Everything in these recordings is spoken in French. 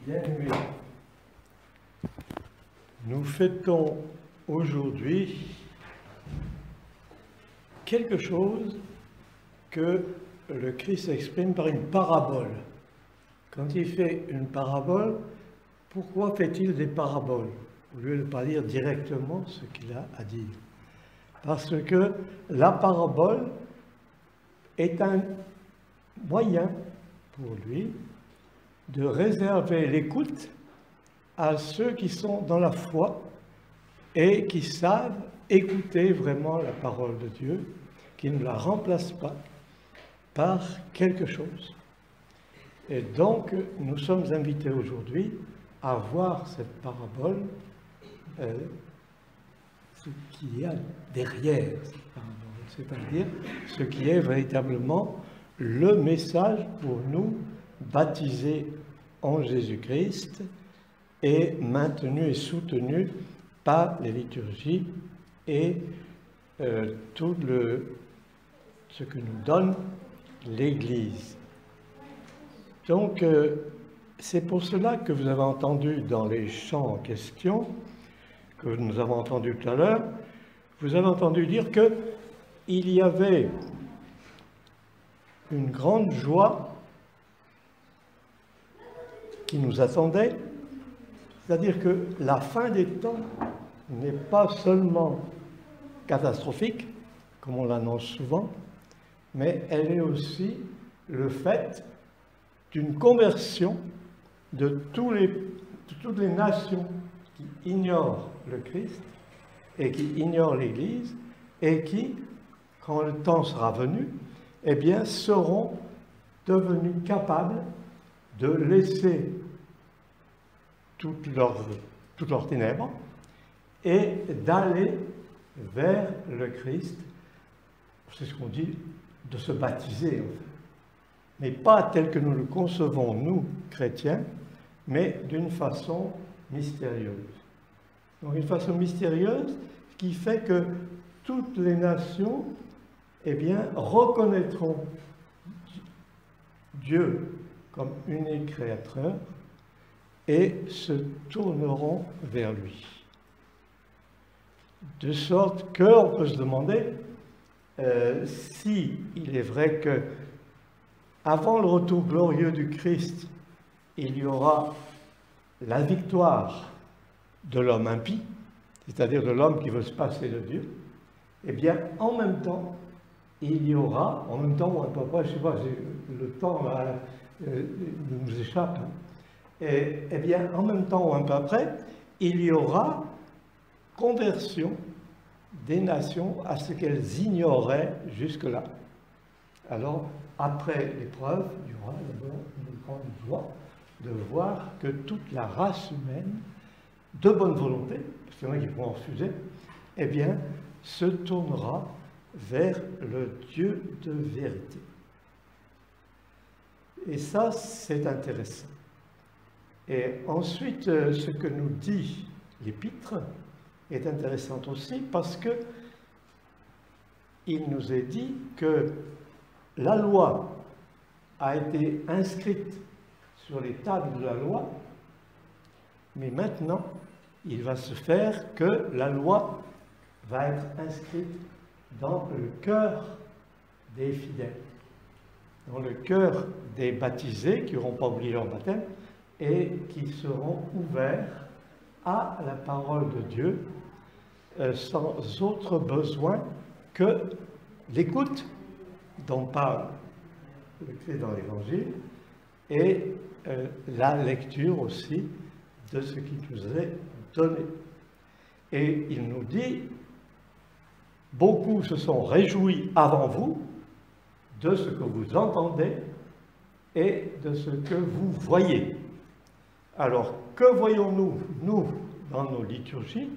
Bien-aimés, nous fêtons aujourd'hui quelque chose que le Christ exprime par une parabole. Quand il fait une parabole, pourquoi fait-il des paraboles au lieu de ne pas dire directement ce qu'il a à dire? Parce que la parabole est un moyen pour lui de réserver l'écoute à ceux qui sont dans la foi et qui savent écouter vraiment la parole de Dieu, qui ne la remplacent pas par quelque chose. Et donc, nous sommes invités aujourd'hui à voir cette parabole, ce qu'il y a derrière cette parabole, c'est-à-dire ce qui est véritablement le message pour nous baptisés en Jésus-Christ et maintenus et soutenus par les liturgies et tout ce que nous donne l'Église. Donc, c'est pour cela que vous avez entendu dans les chants en question, que nous avons entendu tout à l'heure, vous avez entendu dire qu'il y avait une grande joie qui nous attendait, c'est-à-dire que la fin des temps n'est pas seulement catastrophique, comme on l'annonce souvent, mais elle est aussi le fait d'une conversion de toutes les nations qui ignorent le Christ et qui ignorent l'Église et qui, quand le temps sera venu, eh bien, seront devenus capables de laisser toutes leurs ténèbres et d'aller vers le Christ. C'est ce qu'on dit, de se baptiser, en fait. Mais pas tel que nous le concevons, nous, chrétiens, mais d'une façon mystérieuse. Donc une façon mystérieuse qui fait que toutes les nations, eh bien, reconnaîtront Dieu comme unique créateur et se tourneront vers lui. De sorte qu'on peut se demander si il est vrai que avant le retour glorieux du Christ, il y aura la victoire de l'homme impie, c'est-à-dire de l'homme qui veut se passer de Dieu, eh bien, en même temps, il y aura, en même temps ou un peu après, je ne sais pas, le temps là, nous échappe, hein, eh bien, en même temps ou un peu après, il y aura conversion des nations à ce qu'elles ignoraient jusque-là. Alors, après l'épreuve, il y aura d'abord une grande joie de voir que toute la race humaine, de bonne volonté, parce qu'il y en a qui vont refuser, eh bien, se tournera vers le Dieu de vérité. Et ça, c'est intéressant. Et ensuite, ce que nous dit l'Épître est intéressant aussi parce que il nous est dit que la loi a été inscrite sur les tables de la loi, mais maintenant, il va se faire que la loi va être inscrite dans le cœur des fidèles, dans le cœur des baptisés qui n'auront pas oublié leur baptême et qui seront ouverts à la parole de Dieu sans autre besoin que l'écoute dont parle le Christ dans l'Évangile et la lecture aussi de ce qui nous est donné. Et il nous dit, beaucoup se sont réjouis avant vous de ce que vous entendez et de ce que vous voyez. Alors, que voyons-nous, nous, dans nos liturgies?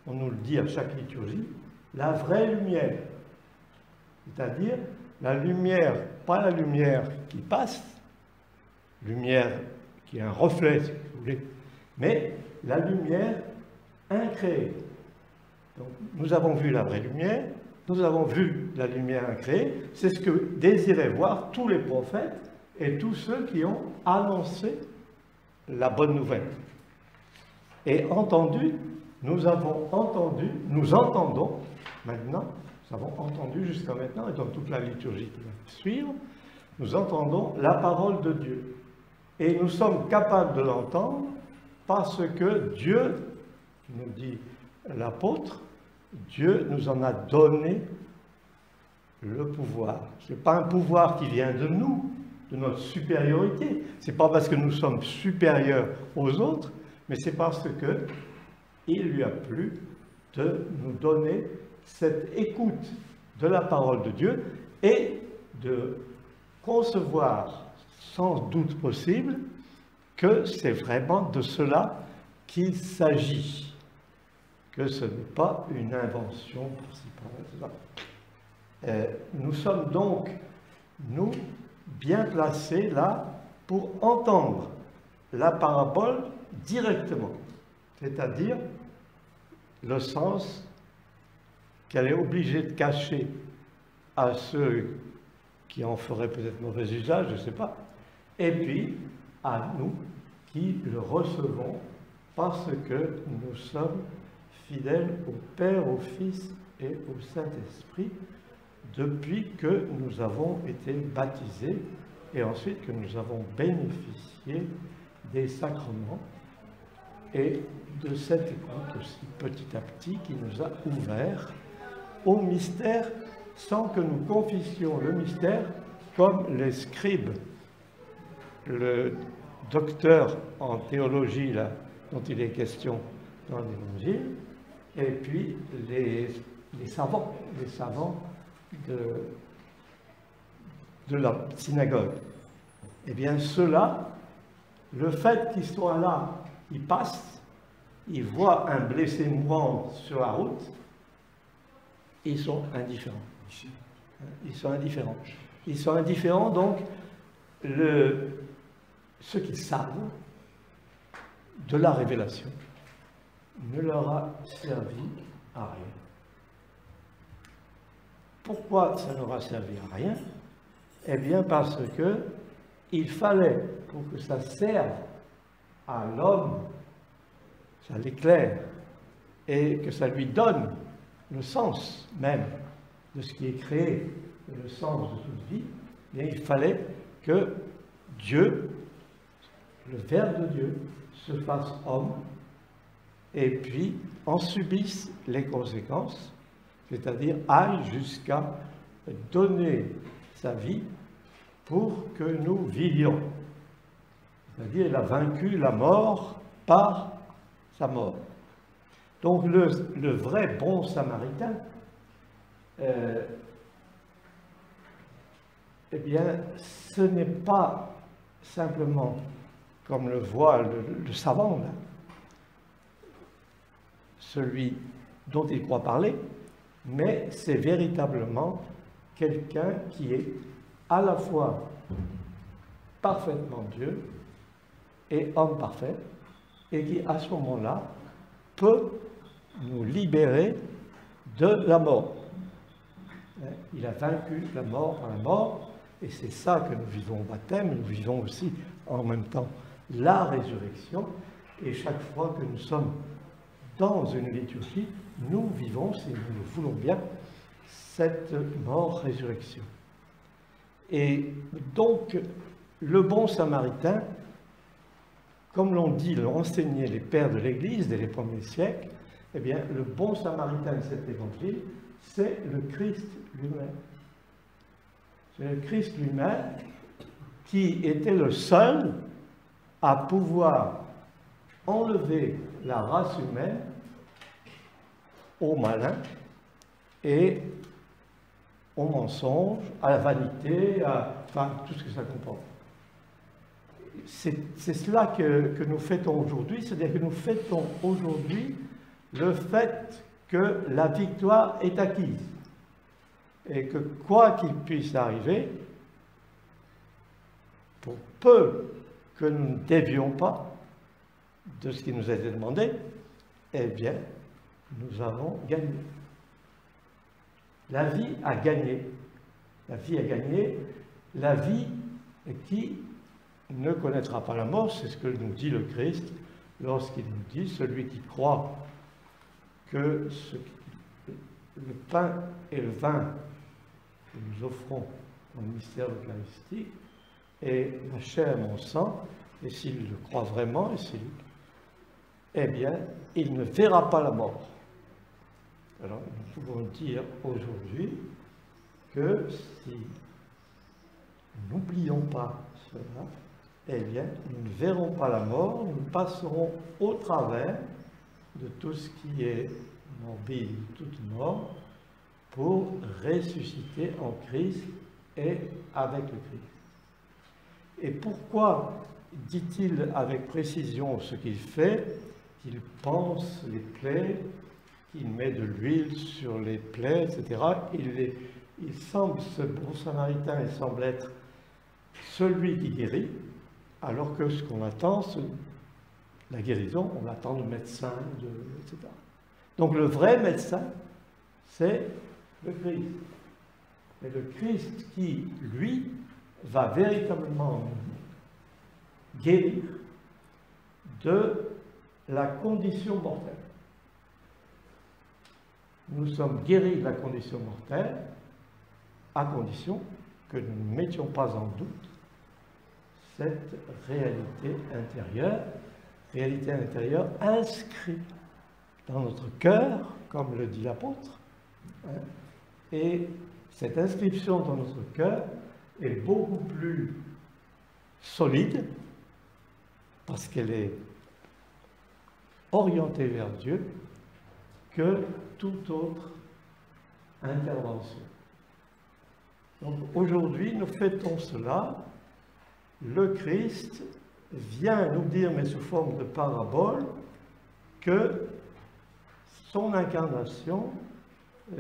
On nous le dit à chaque liturgie, la vraie lumière. C'est-à-dire la lumière, pas la lumière qui passe, lumière qui est un reflet, si vous voulez, mais la lumière incréée. Donc, nous avons vu la vraie lumière, nous avons vu la lumière incréée, c'est ce que désiraient voir tous les prophètes et tous ceux qui ont annoncé la bonne nouvelle. Et entendu, nous entendons maintenant, nous avons entendu jusqu'à maintenant, et dans toute la liturgie qui va suivre, nous entendons la parole de Dieu. Et nous sommes capables de l'entendre parce que Dieu, nous dit l'apôtre, Dieu nous en a donné le pouvoir. Ce n'est pas un pouvoir qui vient de nous, de notre supériorité. Ce n'est pas parce que nous sommes supérieurs aux autres, mais c'est parce que il lui a plu de nous donner cette écoute de la parole de Dieu et de concevoir sans doute possible que c'est vraiment de cela qu'il s'agit, que ce n'est pas une invention par-ci par-là. Nous sommes donc, nous, bien placés là pour entendre la parabole directement, c'est-à-dire le sens qu'elle est obligée de cacher à ceux qui en feraient peut-être mauvais usage, je ne sais pas, et puis à nous qui le recevons parce que nous sommes fidèles au Père, au Fils et au Saint-Esprit depuis que nous avons été baptisés et ensuite que nous avons bénéficié des sacrements et de cette écoute aussi petit à petit qui nous a ouvert au mystère sans que nous confissions le mystère comme les scribes, le docteur en théologie là, dont il est question dans l'Évangile, et puis les savants de la synagogue. Eh bien, ceux-là, le fait qu'ils soient là, ils passent, ils voient un blessé mourant sur la route, ils sont indifférents. Ils sont indifférents. Ils sont indifférents, donc, ceux qui savent de la révélation ne leur a servi à rien. Pourquoi ça ne leur a servi à rien? Eh bien parce que il fallait, pour que ça serve à l'homme, ça l'éclaire, et que ça lui donne le sens même de ce qui est créé, le sens de toute vie, et il fallait que Dieu, le Verbe de Dieu, se fasse homme, et puis en subisse les conséquences, c'est-à-dire aille jusqu'à donner sa vie pour que nous vivions. C'est-à-dire il a vaincu la mort par sa mort. Donc le vrai bon samaritain, eh bien, ce n'est pas simplement, comme le voit le savant, là, celui dont il croit parler, mais c'est véritablement quelqu'un qui est à la fois parfaitement Dieu et homme parfait, et qui à ce moment-là peut nous libérer de la mort. Il a vaincu la mort par la mort, et c'est ça que nous vivons au baptême. Nous vivons aussi en même temps la résurrection, et chaque fois que nous sommes dans une liturgie, nous vivons, si nous le voulons bien, cette mort-résurrection. Et donc, le bon samaritain, comme l'ont enseigné les pères de l'Église dès les premiers siècles, eh bien, le bon samaritain de cet évangile, c'est le Christ lui-même. C'est le Christ lui-même qui était le seul à pouvoir enlever la race humaine au malin et au mensonge, à la vanité, enfin tout ce que ça comprend. C'est cela que nous fêtons aujourd'hui, c'est-à-dire que nous fêtons aujourd'hui le fait que la victoire est acquise et que quoi qu'il puisse arriver, pour peu que nous ne dévions pas de ce qui nous a été demandé, eh bien, nous avons gagné. La vie a gagné. La vie a gagné. La vie qui ne connaîtra pas la mort, c'est ce que nous dit le Christ lorsqu'il nous dit, celui qui croit que le pain et le vin que nous offrons dans le mystère eucharistique est ma chair et mon sang, et s'il le croit vraiment, eh bien, il ne verra pas la mort. Alors, nous pouvons dire aujourd'hui que si nous n'oublions pas cela, eh bien, nous ne verrons pas la mort, nous passerons au travers de tout ce qui est morbide, toute mort, pour ressusciter en Christ et avec le Christ. Et pourquoi dit-il avec précision ce qu'il fait? Qu'il pense les plaies, qu'il met de l'huile sur les plaies, etc. Il semble, ce bon samaritain, il semble être celui qui guérit, alors que ce qu'on attend, la guérison, on attend le médecin, etc. Donc le vrai médecin, c'est le Christ. Et le Christ qui, lui, va véritablement guérir de la condition mortelle. Nous sommes guéris de la condition mortelle à condition que nous ne mettions pas en doute cette réalité intérieure inscrite dans notre cœur, comme le dit l'apôtre. Et cette inscription dans notre cœur est beaucoup plus solide parce qu'elle est orientée vers Dieu que toute autre intervention. Donc aujourd'hui, nous fêtons cela. Le Christ vient nous dire, mais sous forme de parabole, que son incarnation,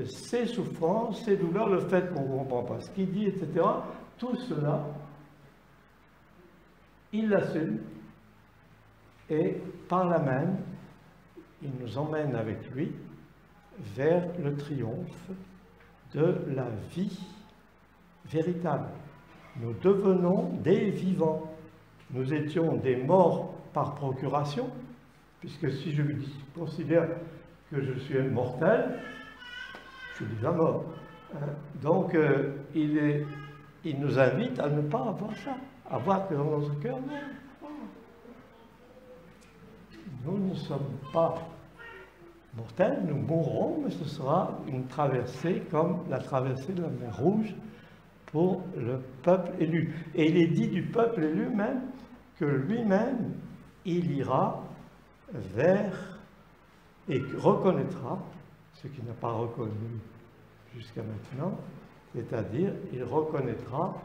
ses souffrances, ses douleurs, le fait qu'on ne comprend pas ce qu'il dit, etc., tout cela, il l'assume et par là même, il nous emmène avec lui vers le triomphe de la vie véritable. Nous devenons des vivants. Nous étions des morts par procuration, puisque si je considère que je suis mortel, je suis déjà mort. Donc, il nous invite à ne pas avoir ça, à voir que dans notre cœur, non. Nous ne sommes pas mortels, nous mourrons, mais ce sera une traversée comme la traversée de la mer Rouge pour le peuple élu. Et il est dit du peuple élu même que lui-même, il ira vers et reconnaîtra ce qu'il n'a pas reconnu jusqu'à maintenant, c'est-à-dire il reconnaîtra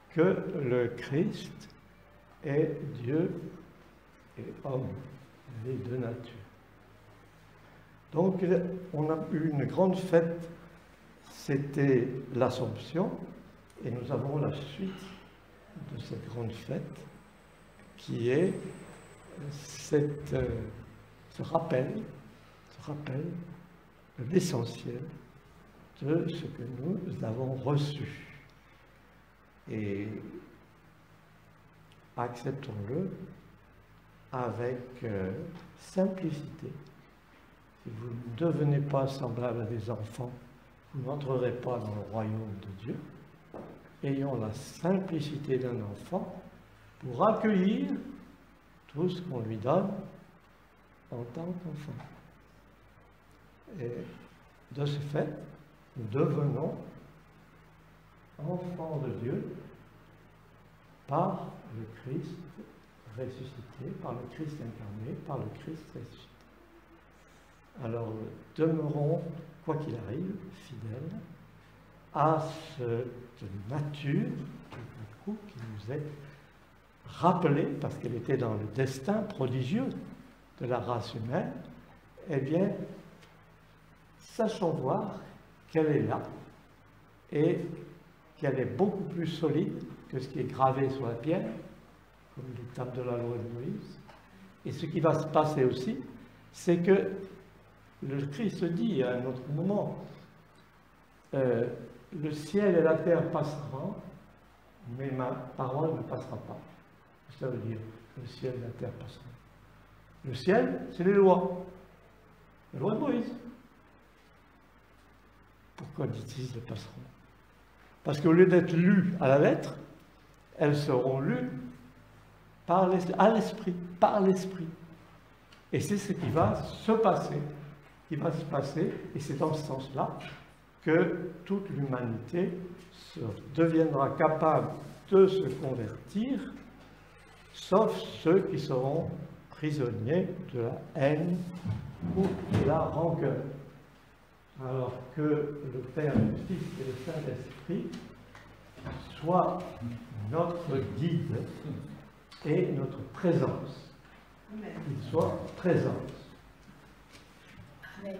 que le Christ est Dieu et homme, les deux natures. Donc on a eu une grande fête, c'était l'Assomption, et nous avons la suite de cette grande fête qui est ce rappel de l'essentiel de ce que nous avons reçu. Et acceptons-le avec simplicité. Si vous ne devenez pas semblable à des enfants, vous n'entrerez pas dans le royaume de Dieu. Ayons la simplicité d'un enfant pour accueillir tout ce qu'on lui donne en tant qu'enfant. Et de ce fait, nous devenons enfants de Dieu par le Christ ressuscité, par le Christ incarné, par le Christ ressuscité. Alors, demeurons, quoi qu'il arrive, fidèles à cette nature qui nous est rappelée, parce qu'elle était dans le destin prodigieux de la race humaine. Eh bien, sachons voir qu'elle est là et qu'elle est beaucoup plus solide que ce qui est gravé sur la pierre, comme l'étape de la loi de Moïse. Et ce qui va se passer aussi, c'est que le Christ dit à un autre moment, le ciel et la terre passeront, mais ma parole ne passera pas. Ça veut dire le ciel et la terre passeront. Le ciel, c'est les lois. Les lois de Moïse. Pourquoi dit-il elles passeront? Parce qu'au lieu d'être lues à la lettre, elles seront lues par l'esprit, par l'esprit. Et c'est ce qui va se passer, et c'est dans ce sens-là que toute l'humanité deviendra capable de se convertir, sauf ceux qui seront prisonniers de la haine ou de la rancœur. Alors que le Père, le Fils et le Saint-Esprit soient notre guide et notre présence. Qu'ils soient présents. Amen.